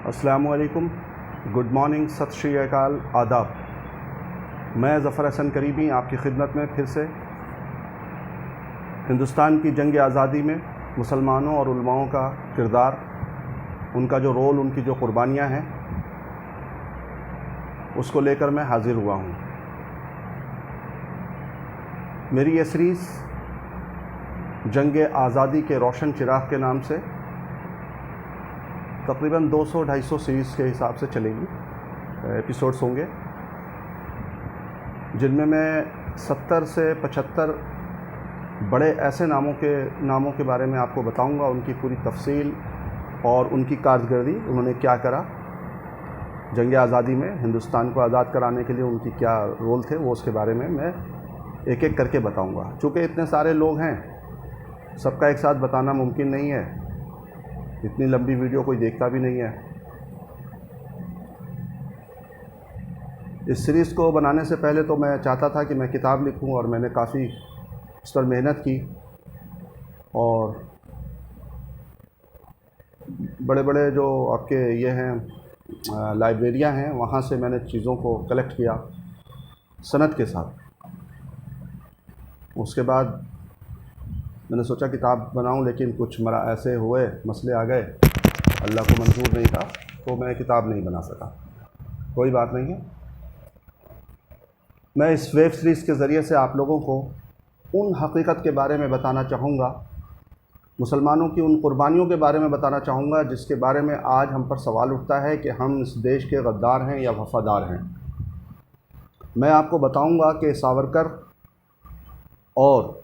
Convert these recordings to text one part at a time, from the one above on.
अस्सलामु अलैकुम, good morning, सत श्री अकाल, आदाब। मैं ज़फ़र हसन करीमी आपकी खिदमत में फिर से हिंदुस्तान की जंग आज़ादी में मुसलमानों और उलमाओं का किरदार, उनका जो रोल, उनकी जो क़ुरबानियाँ हैं, उसको लेकर मैं हाज़िर हुआ हूँ। मेरी ये सीरीज़ जंग आज़ादी के रोशन चिराग के नाम से तकरीबन 200-250 सीरीज़ के हिसाब से चलेगी, एपिसोड्स होंगे, जिनमें मैं 70 से 75 बड़े ऐसे नामों के बारे में आपको बताऊंगा, उनकी पूरी तफसील और उनकी कारकर्दगी, उन्होंने क्या करा जंग आज़ादी में, हिंदुस्तान को आज़ाद कराने के लिए उनकी क्या रोल थे, वो उसके बारे में मैं एक एक करके बताऊंगा। चूँकि इतने सारे लोग हैं, सबका एक साथ बताना मुमकिन नहीं है, इतनी लंबी वीडियो कोई देखता भी नहीं है। इस सीरीज़ को बनाने से पहले तो मैं चाहता था कि मैं किताब लिखूं, और मैंने काफ़ी इस पर मेहनत की, और बड़े बड़े जो आपके ये हैं लाइब्रेरियां हैं, वहाँ से मैंने चीज़ों को कलेक्ट किया सनद के साथ। उसके बाद मैंने सोचा किताब बनाऊं, लेकिन कुछ ऐसे हुए मसले आ गए, अल्लाह को मंजूर नहीं था, तो मैं किताब नहीं बना सका। कोई बात नहीं है, मैं इस वेब सीरीज़ के ज़रिए से आप लोगों को उन हकीकत के बारे में बताना चाहूँगा, मुसलमानों की उन कुर्बानियों के बारे में बताना चाहूँगा, जिसके बारे में आज हम पर सवाल उठता है कि हम इस देश के गद्दार हैं या वफ़ादार हैं। मैं आपको बताऊँगा कि सावरकर और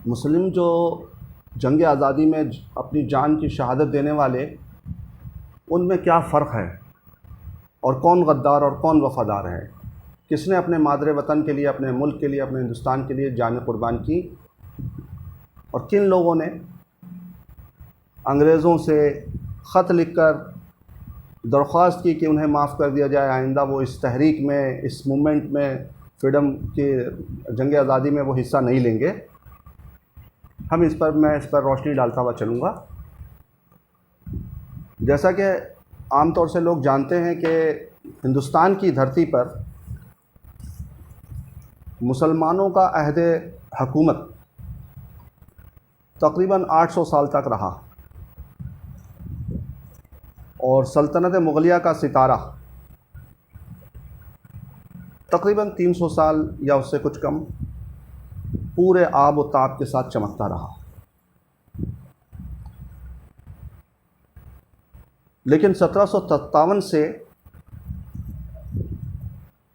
मुस्लिम जो जंग आज़ादी में अपनी जान की शहादत देने वाले, उनमें क्या फ़र्क है, और कौन गद्दार और कौन वफ़ादार है, किसने अपने मादरे वतन के लिए, अपने मुल्क के लिए, अपने हिंदुस्तान के लिए जान कुर्बान की, और किन लोगों ने अंग्रेज़ों से ख़त लिखकर दरख्वास्त की कि उन्हें माफ़ कर दिया जाए, आइंदा वो इस तहरीक में, इस मूवमेंट में, फ्रीडम की जंग आज़ादी में वो हिस्सा नहीं लेंगे। मैं इस पर रोशनी डालता हुआ चलूँगा। जैसा कि आमतौर से लोग जानते हैं कि हिंदुस्तान की धरती पर मुसलमानों का अहद हकूमत तकरीबन 800 साल तक रहा, और सल्तनत मुग़लिया का सितारा तकरीबन 300 साल या उससे कुछ कम पूरे आब व ताब के साथ चमकता रहा। लेकिन 1757 से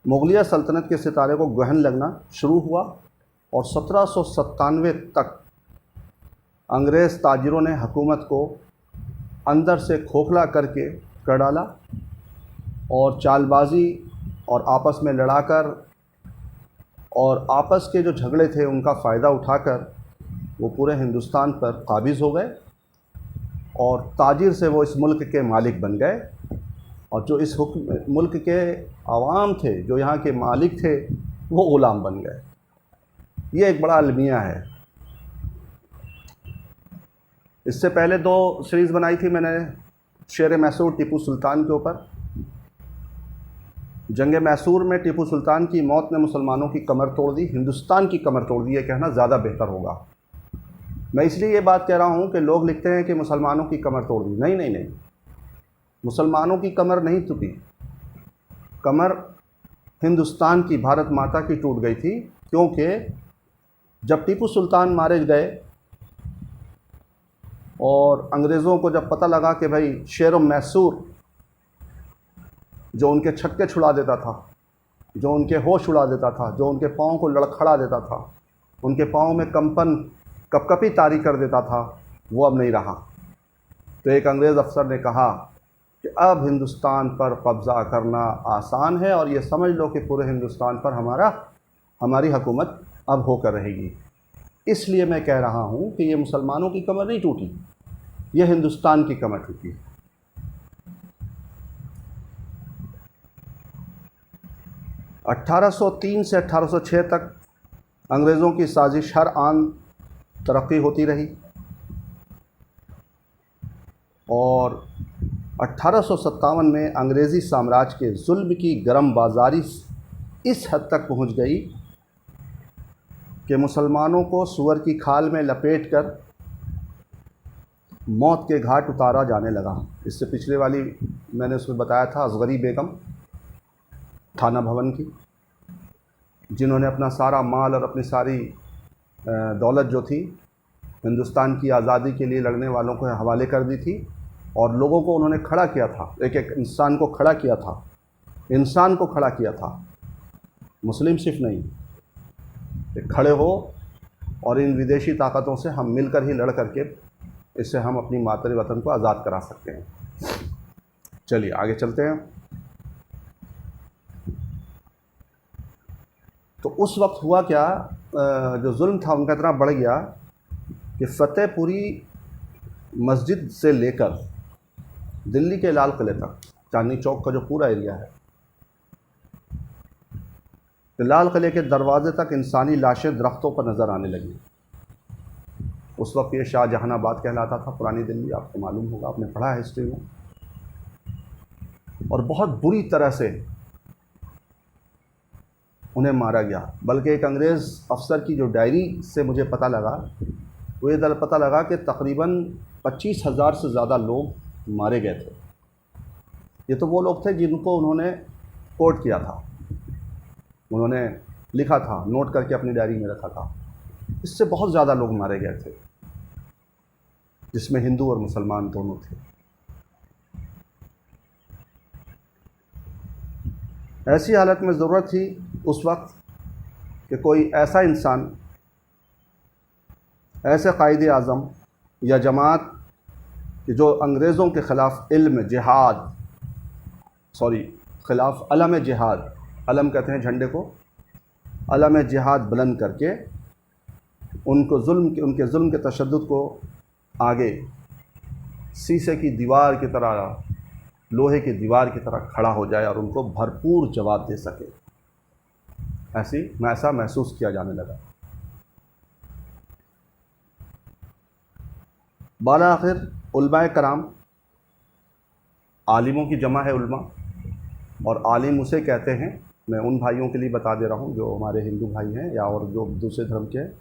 मुग़लिया सल्तनत के सितारे को ग्रहण लगना शुरू हुआ, और 1797 तक अंग्रेज़ ताजिरों ने हुकूमत को अंदर से खोखला करके कर डाला, और चालबाजी और आपस में लड़ाकर और आपस के जो झगड़े थे उनका फ़ायदा उठाकर वो पूरे हिंदुस्तान पर काबिज़ हो गए, और ताजिर से वो इस मुल्क के मालिक बन गए, और जो इस मुल्क के आवाम थे, जो यहाँ के मालिक थे, वो ग़ुलाम बन गए। ये एक बड़ा अलमिया है। इससे पहले 2 सीरीज़ बनाई थी मैंने शेर मैसूर टीपू सुल्तान के ऊपर। जंग मैसूर में टीपू सुल्तान की मौत ने मुसलमानों की कमर तोड़ दी, हिंदुस्तान की कमर तोड़ दी, ये कहना ज़्यादा बेहतर होगा। मैं इसलिए ये बात कह रहा हूँ कि लोग लिखते हैं कि मुसलमानों की कमर तोड़ दी। नहीं नहीं नहीं, मुसलमानों की कमर नहीं टूटी, कमर हिंदुस्तान की, भारत माता की टूट गई थी। क्योंकि जब टीपू सुल्तान मारे गए और अंग्रेज़ों को जब पता लगा कि भाई शेर मैसूर जो उनके छक्के छुड़ा देता था, जो उनके होश उड़ा देता था, जो उनके पाँव को लड़खड़ा देता था, उनके पाँव में कंपन कपकपी तारी कर देता था, वो अब नहीं रहा। तो एक अंग्रेज़ अफसर ने कहा कि अब हिंदुस्तान पर कब्ज़ा करना आसान है, और ये समझ लो कि पूरे हिंदुस्तान पर हमारी हुकूमत अब होकर रहेगी। इसलिए मैं कह रहा हूँ कि ये मुसलमानों की कमर नहीं टूटी, ये हिंदुस्तान की कमर टूटी। 1803 से 1806 तक अंग्रेज़ों की साजिश हर आन तरक्की होती रही, और 1857 में अंग्रेज़ी साम्राज्य के जुल्म की गरम बाजारी इस हद तक पहुंच गई कि मुसलमानों को सूअर की खाल में लपेटकर मौत के घाट उतारा जाने लगा। इससे पिछले वाली मैंने उसमें बताया था असगरी बेगम थाना भवन की, जिन्होंने अपना सारा माल और अपनी सारी दौलत जो थी हिंदुस्तान की आज़ादी के लिए लड़ने वालों को हवाले कर दी थी, और लोगों को उन्होंने खड़ा किया था, एक एक इंसान को खड़ा किया था, इंसान को खड़ा किया था, मुस्लिम सिर्फ नहीं, कि खड़े हो और इन विदेशी ताकतों से हम मिलकर ही लड़ करके इससे हम अपनी मातृ वतन को आज़ाद करा सकते हैं। चलिए आगे चलते हैं। तो उस वक्त हुआ क्या, जो जुल्म था उनका इतना बढ़ गया कि फतेहपुरी मस्जिद से लेकर दिल्ली के लाल किले तक, चांदनी चौक का जो पूरा एरिया है, तो लाल किले के दरवाजे तक इंसानी लाशें दरख्तों पर नज़र आने लगी। उस वक्त ये शाहजहानाबाद कहलाता था, पुरानी दिल्ली, आपको मालूम होगा, आपने पढ़ा है हिस्ट्री में। और बहुत बुरी तरह से उन्हें मारा गया। बल्कि एक अंग्रेज़ अफसर की जो डायरी से मुझे पता लगा, वो ये पता लगा कि तकरीबन 25,000 से ज़्यादा लोग मारे गए थे। ये तो वो लोग थे जिनको उन्होंने कोट किया था, उन्होंने लिखा था, नोट करके अपनी डायरी में रखा था। इससे बहुत ज़्यादा लोग मारे गए थे, जिसमें हिंदू और मुसलमान दोनों थे। ऐसी हालत में ज़रूरत थी उस वक्त कि कोई ऐसा इंसान, ऐसे कायदे आज़म या जमात कि जो अंग्रेज़ों के ख़िलाफ़ इल्म जिहाद ख़िलाफ़ अलम जिहाद, अलम कहते हैं झंडे को, अलम जिहाद बुलंद करके उनके जुल्म के तशद्दुद को आगे शीशे की दीवार की तरह, लोहे की दीवार की तरह खड़ा हो जाए और उनको भरपूर जवाब दे सके, ऐसा महसूस किया जाने लगा। बाला आखिर उलमाए कराम, आलिमों की जमा है उलमा, और आलिम उसे कहते हैं, मैं उन भाइयों के लिए बता दे रहा हूँ जो हमारे हिंदू भाई हैं या और जो दूसरे धर्म के हैं।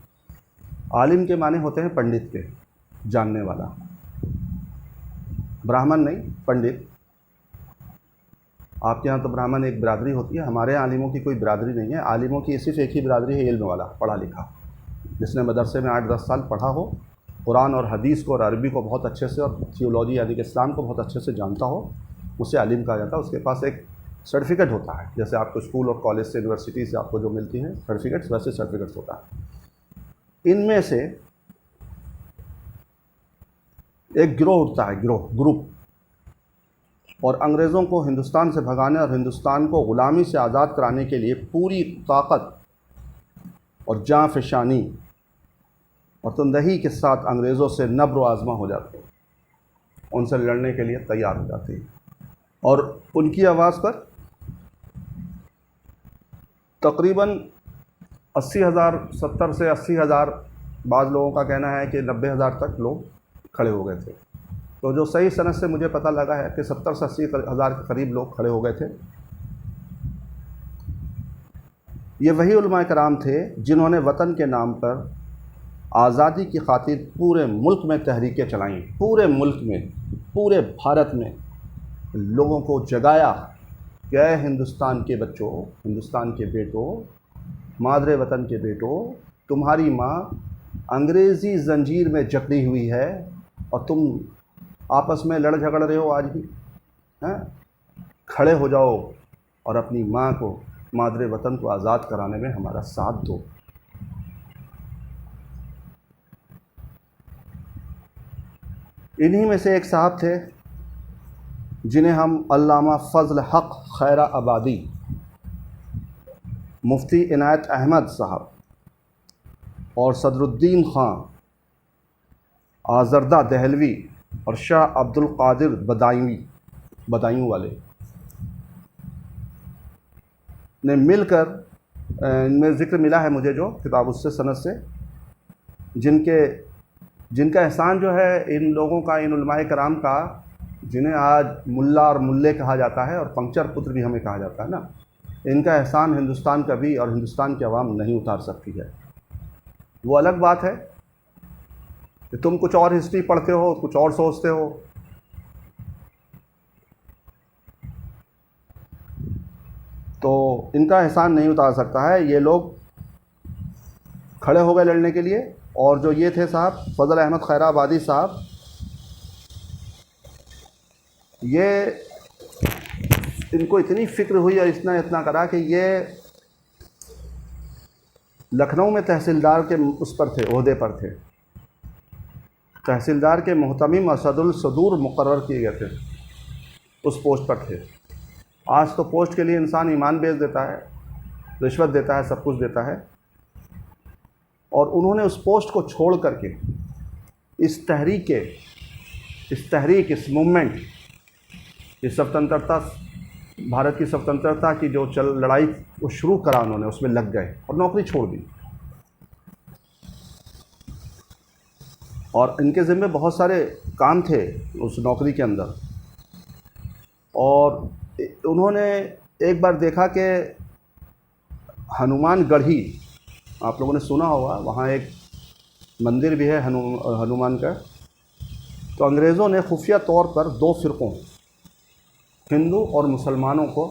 आलिम के माने होते हैं पंडित के, जानने वाला, ब्राह्मण नहीं, पंडित। आपके यहाँ तो ब्राह्मण एक बिरादरी होती है, हमारे आलिमों की कोई बिरादरी नहीं है। आलिमों की सिर्फ एक ही बिरादरी है, इल्म वाला, पढ़ा लिखा, जिसने मदरसे में 8-10 साल पढ़ा हो, कुरान और हदीस को और अरबी को बहुत अच्छे से, और थियोलॉजी यानी कि इस्लाम को बहुत अच्छे से जानता हो, उसे आलिम कहा जाता है। उसके पास एक सर्टिफिकेट होता है, जैसे आपको स्कूल और कॉलेज से, यूनिवर्सिटी से आपको जो मिलती हैं सर्टिफिकेट्स, वैसे सर्टिफिकेट्स होता है। इनमें से एक गिरोह उठता है, ग्रुप, और अंग्रेज़ों को हिंदुस्तान से भगाने और हिंदुस्तान को ग़ुलामी से आज़ाद कराने के लिए पूरी ताकत और जाँ फ़िशानी और तंदही के साथ अंग्रेज़ों से नब्र आज़मा हो जाते हैं, उनसे लड़ने के लिए तैयार हो जाते हैं। और उनकी आवाज़ पर तकरीबन 80,000, 70 से 80,000, बाज़ लोगों का कहना है कि 90,000 तक लोग खड़े हो गए थे। तो जो सही सनद से मुझे पता लगा है कि 70 से 80,000 के करीब लोग खड़े हो गए थे। ये वही उलमाए कराम थे जिन्होंने वतन के नाम पर आज़ादी की खातिर पूरे मुल्क में तहरीकें चलाईं, पूरे मुल्क में, पूरे भारत में लोगों को जगाया कि ऐ हिंदुस्तान के बच्चों, हिंदुस्तान के बेटों, मादरे वतन के बेटों, तुम्हारी माँ अंग्रेज़ी ज़ंजीर में जकड़ी हुई है और तुम आपस में लड़ झगड़ रहे हो आज भी, हैं? खड़े हो जाओ और अपनी माँ को, मादरे वतन को आज़ाद कराने में हमारा साथ दो। इन्हीं में से एक साहब थे जिन्हें हम अल्लामा फ़ज़ल हक़ खैरा आबादी, मुफ्ती इनायत अहमद साहब और सदरुद्दीन ख़ां, आज़रदा दहलवी और शाह अब्दुल क़ादिर बदायूं वाले ने मिलकर, इनमें ज़िक्र मिला है मुझे जो किताब उससे सनद से, जिनका एहसान जो है इन लोगों का, इन उलमाए कराम का, जिन्हें आज मुल्ला और मुल्ले कहा जाता है और पंक्चर पुत्र भी हमें कहा जाता है ना, इनका एहसान हिंदुस्तान कभी और हिंदुस्तान की आवाम नहीं उतार सकती है। वो अलग बात है कि तुम कुछ और हिस्ट्री पढ़ते हो, कुछ और सोचते हो। तो इनका एहसान नहीं उतार सकता है। ये लोग खड़े हो गए लड़ने के लिए, और जो ये थे साहब फजल अहमद खैराबादी साहब, ये इनको इतनी फ़िक्र हुई और इतना करा कि ये लखनऊ में तहसीलदार के उस पर थे, ओहदे पर थे। तहसीलदार के मोहतमिम असदुल सदूर मुकर्रर किए गए थे, उस पोस्ट पर थे। आज तो पोस्ट के लिए इंसान ईमान बेच देता है, रिश्वत देता है, सब कुछ देता है। और उन्होंने उस पोस्ट को छोड़ करके इस तहरीक, इस मूवमेंट, इस स्वतंत्रता, भारत की स्वतंत्रता की जो लड़ाई वो शुरू करा, उन्होंने उसमें लग गए और नौकरी छोड़ दी। और इनके ज़िम्मे बहुत सारे काम थे उस नौकरी के अंदर। और उन्होंने एक बार देखा कि हनुमान गढ़ी, आप लोगों ने सुना होगा, वहाँ एक मंदिर भी है हनुमान का। तो अंग्रेज़ों ने खुफिया तौर पर दो फ़िरक़ों, हिंदू और मुसलमानों को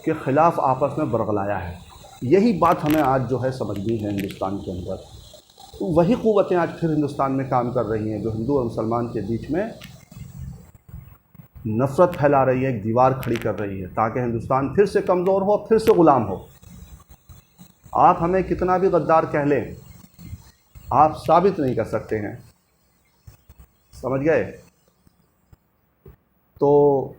के ख़िलाफ़ आपस में बरगलाया है। यही बात हमें आज जो है समझनी है हिंदुस्तान के अंदर। तो वही क़ुव्वतें आज फिर हिंदुस्तान में काम कर रही हैं, जो हिंदू और मुसलमान के बीच में नफ़रत फैला रही है, एक दीवार खड़ी कर रही है, ताकि हिंदुस्तान फिर से कमज़ोर हो, फिर से ग़ुलाम हो। आप हमें कितना भी गद्दार कह लें, आप साबित नहीं कर सकते हैं, समझ गए। तो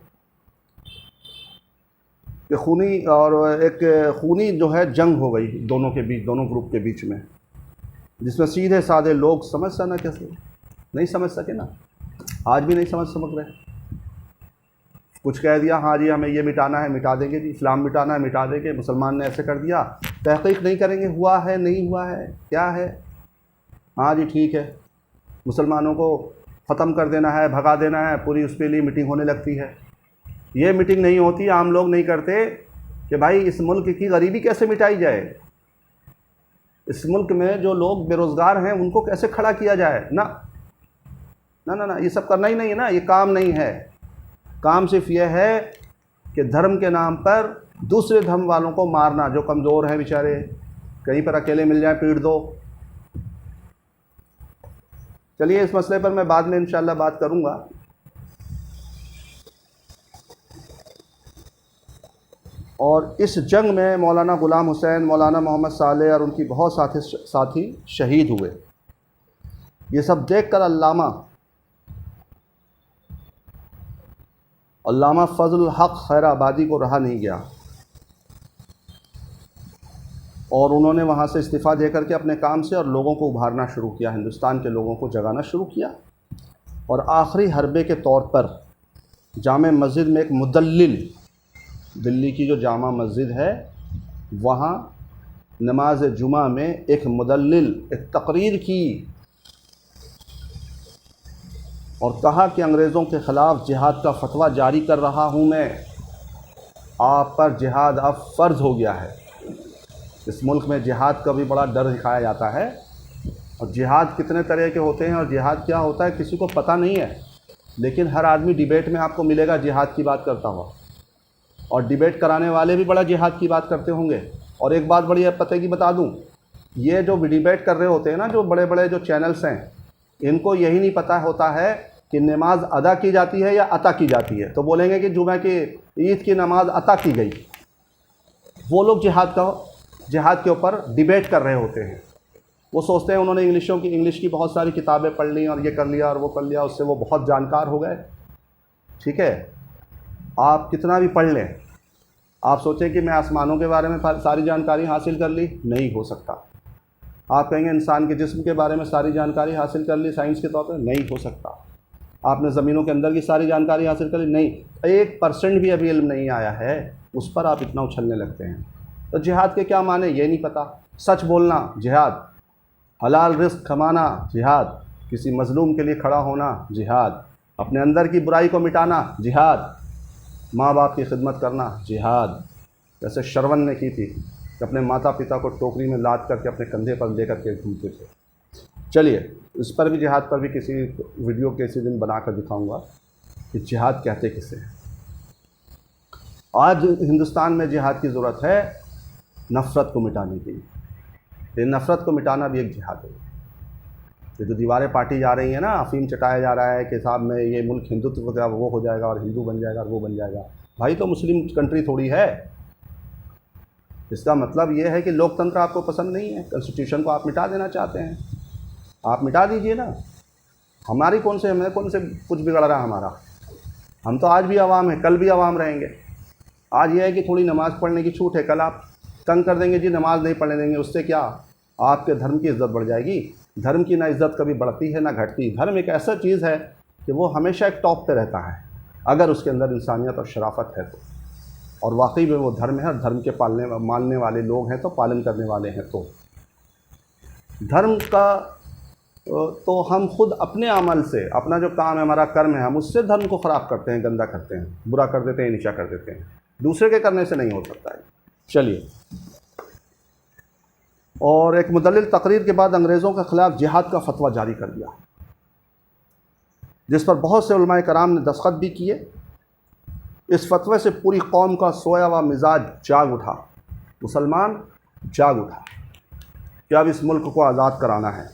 ये खूनी जो है जंग हो गई दोनों के बीच, दोनों ग्रुप के बीच में, जिसमें सीधे साधे लोग समझ सना कैसे नहीं समझ सके ना, आज भी नहीं समझ रहे। कुछ कह दिया, हाँ जी हमें ये मिटाना है, मिटा देंगे जी, इस्लाम मिटाना है, मिटा देंगे, मुसलमान ने ऐसे कर दिया, तहक़ीक़ नहीं करेंगे हुआ है नहीं हुआ है क्या है, हाँ जी ठीक है, मुसलमानों को ख़त्म कर देना है, भगा देना है, पूरी उसके लिए मीटिंग होने लगती है। ये मीटिंग नहीं होती, आम लोग नहीं करते कि भाई इस मुल्क की गरीबी कैसे मिटाई जाए, इस मुल्क में जो लोग बेरोज़गार हैं उनको कैसे खड़ा किया जाए। ना ना ना ना, ये सब करना ही नहीं है ना, ये काम नहीं है। काम सिर्फ ये है कि धर्म के नाम पर दूसरे धर्म वालों को मारना, जो कमज़ोर हैं बेचारे, कहीं पर अकेले मिल जाए पीट दो। चलिए इस मसले पर मैं बाद में इंशाअल्लाह बात करूँगा। और इस जंग में मौलाना ग़ुलाम हुसैन, मौलाना मोहम्मद सालेह और उनकी बहुत साथी शहीद हुए। ये सब देखकर अल्लामा फजल हक खैराबादी को रहा नहीं गया और उन्होंने वहाँ से इस्तीफ़ा दे करके अपने काम से और लोगों को उभारना शुरू किया, हिंदुस्तान के लोगों को जगाना शुरू किया। और आखिरी हरबे के तौर पर जामे मस्जिद में एक मुदल्लिल, दिल्ली की जो जामा मस्जिद है, वहाँ नमाज जुमा में एक मुदल्लिल एक तकरीर की और कहा कि अंग्रेज़ों के ख़िलाफ़ जिहाद का फतवा जारी कर रहा हूँ मैं, आप पर जिहाद अब फ़र्ज़ हो गया है। इस मुल्क में जिहाद का भी बड़ा डर दिखाया जाता है, और जिहाद कितने तरह के होते हैं और जिहाद क्या होता है किसी को पता नहीं है, लेकिन हर आदमी डिबेट में आपको मिलेगा जिहाद की बात करता हुआ, और डिबेट कराने वाले भी बड़ा जिहाद की बात करते होंगे। और एक बात बड़ी पते की बता दूं, ये जो डिबेट कर रहे होते हैं ना, जो बड़े बड़े जो चैनल्स हैं, इनको यही नहीं पता होता है कि नमाज अदा की जाती है या अता की जाती है। तो बोलेंगे कि जुमे की ईद की नमाज अता की गई। वो लोग जिहाद के ऊपर डिबेट कर रहे होते हैं। वो सोचते हैं उन्होंने इंग्लिश की बहुत सारी किताबें पढ़ ली और ये कर लिया और वो कर लिया, उससे वो बहुत जानकार हो गए। ठीक है, आप कितना भी पढ़ लें, आप सोचें कि मैं आसमानों के बारे में सारी जानकारी हासिल कर ली, नहीं हो सकता। आप कहेंगे इंसान के जिस्म के बारे में सारी जानकारी हासिल कर ली साइंस के तौर पर, नहीं हो सकता। आपने ज़मीनों के अंदर की सारी जानकारी हासिल कर ली, नहीं। 1% भी अभी इल्म नहीं आया है, उस पर आप इतना उछलने लगते हैं। तो जिहाद के क्या माने ये नहीं पता। सच बोलना जिहाद, हलाल रिस्क कमाना जिहाद, किसी मज़लूम के लिए खड़ा होना जिहाद, अपने अंदर की बुराई को मिटाना जिहाद, माँ बाप की खिदमत करना जिहाद, जैसे श्रवण ने की थी कि अपने माता पिता को टोकरी में लाद करके अपने कंधे पर लेकर के घूमते थे। चलिए इस पर भी, जिहाद पर भी किसी वीडियो किसी दिन बना कर दिखाऊँगा कि जिहाद कहते किसे हैं। आज हिंदुस्तान में जिहाद की ज़रूरत है नफ़रत को मिटाने के लिए। ये नफ़रत को मिटाना भी एक जिहाद है। ये जो दीवारें पाटी जा रही हैं ना, अफीम चटाया जा रहा है कि साहब में ये मुल्क हिंदुत्व का वो हो जाएगा और हिंदू बन जाएगा और वो बन जाएगा। भाई तो मुस्लिम कंट्री थोड़ी है। इसका मतलब ये है कि लोकतंत्र आपको पसंद नहीं है, कॉन्स्टिट्यूशन को आप मिटा देना चाहते हैं, आप मिटा दीजिए ना। हमें कौन से कुछ बिगड़ रहा है हमारा। हम तो आज भी आवाम है, कल भी आवाम रहेंगे। आज ये है कि थोड़ी नमाज़ पढ़ने की छूट है, कल आप तंग कर देंगे जी नमाज नहीं पढ़ने देंगे, उससे क्या आपके धर्म की इज़्ज़त बढ़ जाएगी। धर्म की ना इज़्ज़त कभी बढ़ती है ना घटती। धर्म एक ऐसा चीज़ है कि वो हमेशा एक टॉप पे रहता है अगर उसके अंदर इंसानियत और शराफत है तो, और वाकई में वो धर्म है और धर्म के मानने वाले लोग हैं तो, पालन करने वाले हैं तो। धर्म का तो हम खुद अपने अमल से, अपना जो काम है, हमारा कर्म है, हम उससे धर्म को ख़राब करते हैं, गंदा करते हैं, बुरा कर देते हैं, नीचा कर देते हैं। दूसरे के करने से नहीं हो सकता है। चलिए, और एक मुदल्लिल तकरीर के बाद अंग्रेज़ों के ख़िलाफ़ जिहाद का फतवा जारी कर दिया, जिस पर बहुत से उलमाए कराम ने दस्तखत भी किए। इस फतवे से पूरी कौम का सोया हुआ मिजाज जाग उठा, मुसलमान जाग उठा कि अब इस मुल्क को आज़ाद कराना है।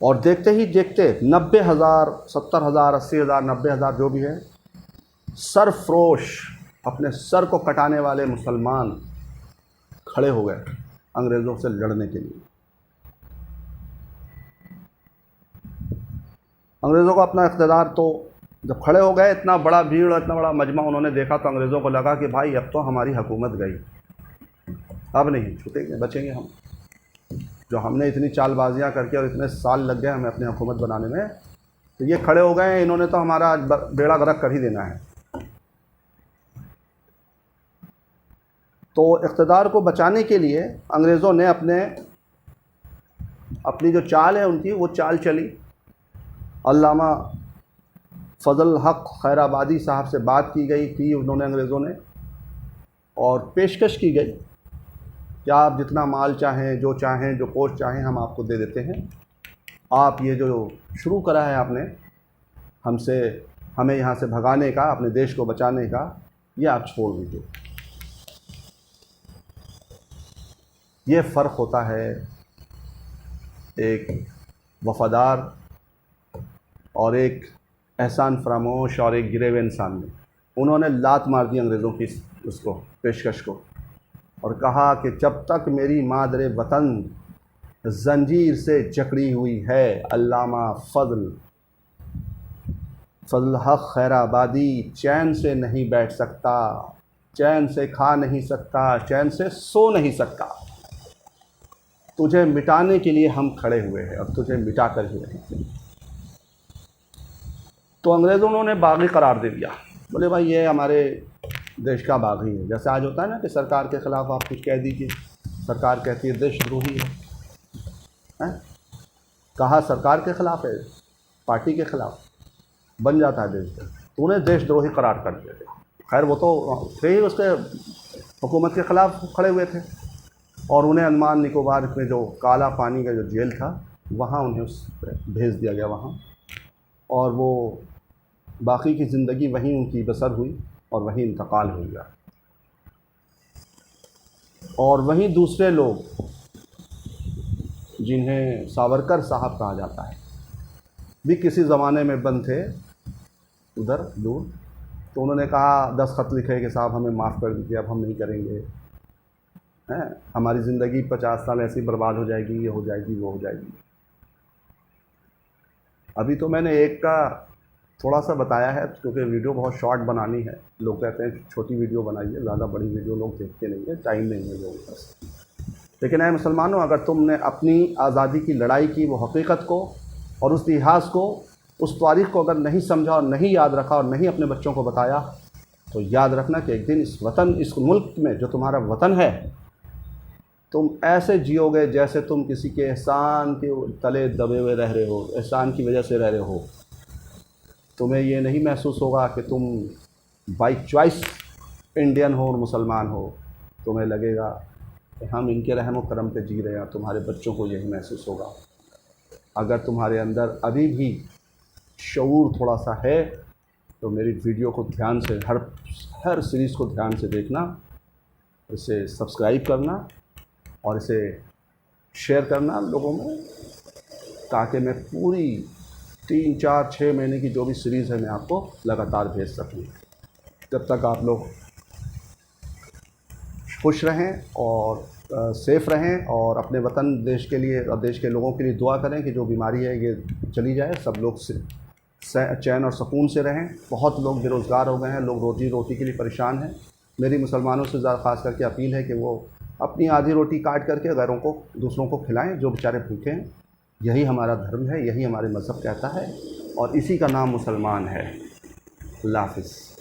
और देखते ही देखते 90,000, 70,000, 80,000, 90,000 जो भी है, सरफरोश अपने सर को कटाने वाले मुसलमान खड़े हो गए अंग्रेज़ों से लड़ने के लिए। अंग्रेज़ों को अपना इक़्तिदार, तो जब खड़े हो गए, इतना बड़ा भीड़, इतना बड़ा मजमा उन्होंने देखा, तो अंग्रेज़ों को लगा कि भाई अब तो हमारी हुकूमत गई, अब नहीं छूटेंगे, बचेंगे हम। जो हमने इतनी चालबाजियां करके और इतने साल लग गए हमें अपनी हुकूमत बनाने में, तो ये खड़े हो गए, इन्होंने तो हमारा बेड़ा गर्क कर ही देना है। तो इक़्तिदार को बचाने के लिए अंग्रेज़ों ने अपनी जो चाल है उनकी, वो चाल चली। अल्लामा फ़ज़ल हक़ खैराबादी साहब से बात की उन्होंने, अंग्रेज़ों ने, और पेशकश की गई कि आप जितना माल चाहें, जो चाहें, जो पोस्ट चाहें, हम आपको दे देते हैं। आप ये जो शुरू करा है आपने हमें यहाँ से भगाने का, अपने देश को बचाने का, ये आप छोड़ दीजिए। ये फ़र्क होता है एक वफ़ादार और एक एहसान फरामोश और एक गिरे हुए इंसान में। उन्होंने लात मार दी अंग्रेज़ों की उसको, पेशकश को, और कहा कि जब तक मेरी मादरे वतन जंजीर से जकड़ी हुई है, अल्लामा फ़ज़ल हक़ खैराबादी चैन से नहीं बैठ सकता, चैन से खा नहीं सकता, चैन से सो नहीं सकता। तुझे मिटाने के लिए हम खड़े हुए हैं, अब तुझे मिटा कर ही रहेंगे। तो अंग्रेज़ों ने बागी करार दे दिया, बोले भाई ये हमारे देश का बागी है। जैसे आज होता है ना कि सरकार के ख़िलाफ़ आप कुछ कह दीजिए, सरकार कहती है देशद्रोही है, कहा सरकार के ख़िलाफ़ है, पार्टी के ख़िलाफ़ बन जाता है देशद्रोही। तो उन्हें देशद्रोही करार कर दिया। खैर वो तो थे ही उसके हुकूमत के ख़िलाफ़ खड़े हुए थे, और उन्हें अंडमान निकोबार में जो काला पानी का जो जेल था, वहाँ उन्हें भेज दिया गया वहाँ, और वो बाकी की ज़िंदगी वहीं उनकी बसर हुई और वहीं इंतकाल हो गया। और वहीं दूसरे लोग जिन्हें सावरकर साहब कहा जाता है, भी किसी ज़माने में बंद थे उधर दूर। तो उन्होंने कहा, 10 ख़त लिखे कि साहब हमें माफ़ कर दीजिए, अब हम नहीं करेंगे, हैं, हमारी ज़िंदगी 50 साल ऐसी बर्बाद हो जाएगी, ये हो जाएगी, वो हो जाएगी। अभी तो मैंने एक का थोड़ा सा बताया है, क्योंकि वीडियो बहुत शॉर्ट बनानी है। लोग कहते हैं छोटी वीडियो बनाइए, ज़्यादा बड़ी वीडियो लोग देखते नहीं है, टाइम नहीं है लोगों के पास। लेकिन ऐ मुसलमानों, अगर तुमने अपनी आज़ादी की लड़ाई की वो हकीकत को और उस इतिहास को, उस तारीख़ को अगर नहीं समझा और नहीं याद रखा और नहीं अपने बच्चों को बताया, तो याद रखना कि एक दिन इस मुल्क में जो तुम्हारा वतन है, तुम ऐसे जियोगे जैसे तुम किसी के एहसान के तले दबे हुए रह रहे हो, एहसान की वजह से रह रहे हो। तुम्हें ये नहीं महसूस होगा कि तुम बाई चॉइस इंडियन हो और मुसलमान हो। तुम्हें लगेगा कि हम इनके रहम व करम पे जी रहे हैं। तुम्हारे बच्चों को यही महसूस होगा। अगर तुम्हारे अंदर अभी भी शऊर थोड़ा सा है तो मेरी वीडियो को ध्यान से हर सीरीज़ को ध्यान से देखना, इसे सब्सक्राइब करना और इसे शेयर करना लोगों में, ताकि मैं पूरी 3, 4, 6 महीने की जो भी सीरीज़ है मैं आपको लगातार भेज सकूँ। जब तक आप लोग खुश रहें और सेफ़ रहें और अपने वतन देश के लिए और देश के लोगों के लिए दुआ करें कि जो बीमारी है ये चली जाए, सब लोग चैन और सुकून से रहें। बहुत लोग बेरोज़गार हो गए हैं, लोग रोजी रोटी के लिए परेशान हैं। मेरी मुसलमानों से ज़्यादा ख़ास करके अपील है कि वो अपनी आधी रोटी काट करके गैरों को, दूसरों को खिलाएं जो बेचारे भूखे हैं। यही हमारा धर्म है, यही हमारे मज़हब कहता है और इसी का नाम मुसलमान है। अल्लाह हाफ़िज़।